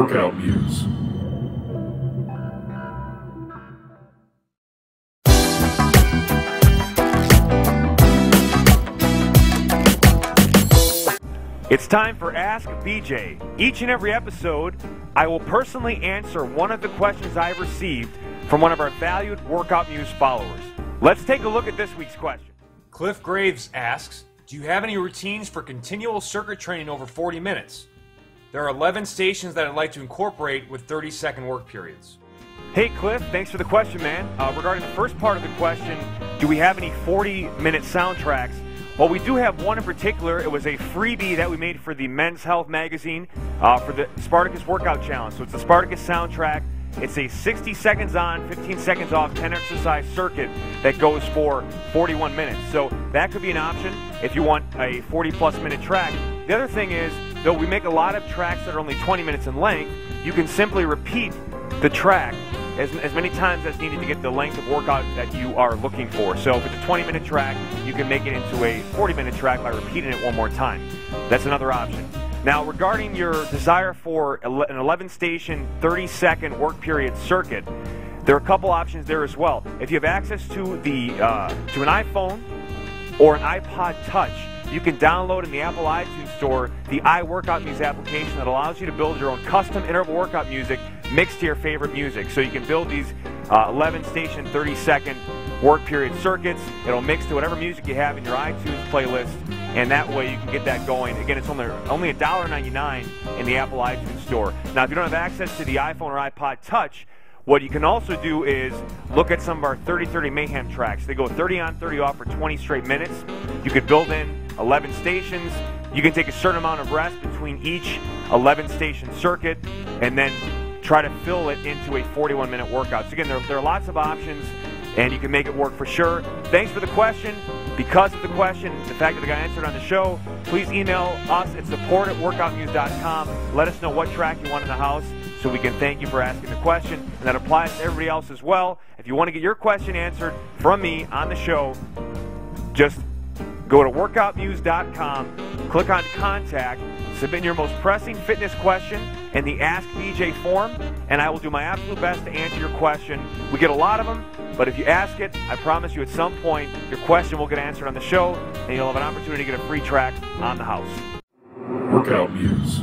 Workout Muse. It's time for Ask BJ. Each and every episode, I will personally answer one of the questions I've received from one of our valued Workout Muse followers. Let's take a look at this week's question. Cliff Graves asks, do you have any routines for continual circuit training over 40 minutes? There are 11 stations that I'd like to incorporate with 30-second work periods. Hey Cliff, thanks for the question, man. Regarding the first part of the question, do we have any 40-minute soundtracks? Well, we do have one in particular. It was a freebie that we made for the Men's Health magazine for the Spartacus Workout Challenge. So it's the Spartacus soundtrack. It's a 60 seconds on, 15 seconds off, 10 exercise circuit that goes for 41 minutes. So that could be an option if you want a 40-plus minute track. The other thing is, though we make a lot of tracks that are only 20 minutes in length, you can simply repeat the track as many times as needed to get the length of workout that you are looking for. So if it's a 20-minute track, you can make it into a 40-minute track by repeating it one more time. That's another option. Now, regarding your desire for an 11-station, 30-second work period circuit, there are a couple options there as well. If you have access to an iPhone or an iPod Touch, you can download in the Apple iTunes Store the iWorkout Muse application that allows you to build your own custom interval workout music mixed to your favorite music. So you can build these 11-station, 30-second work period circuits. It'll mix to whatever music you have in your iTunes playlist, and that way you can get that going. Again, it's only $1.99 in the Apple iTunes Store. Now, if you don't have access to the iPhone or iPod Touch, what you can also do is look at some of our 30-30 Mayhem tracks. They go 30 on, 30 off for 20 straight minutes. You could build in 11 stations. You can take a certain amount of rest between each 11-station circuit and then try to fill it into a 41-minute workout. So again, there are lots of options, and you can make it work for sure. Thanks for the question. Because of the question, the fact that it got answered on the show, please email us at support@workoutmuse.com. Let us know what track you want in the house so we can thank you for asking the question. And that applies to everybody else as well. If you want to get your question answered from me on the show, just go to workoutmuse.com, click on Contact, submit your most pressing fitness question in the Ask BJ form, and I will do my absolute best to answer your question. We get a lot of them, but if you ask it, I promise you at some point your question will get answered on the show, and you'll have an opportunity to get a free track on the house. Workout Muse.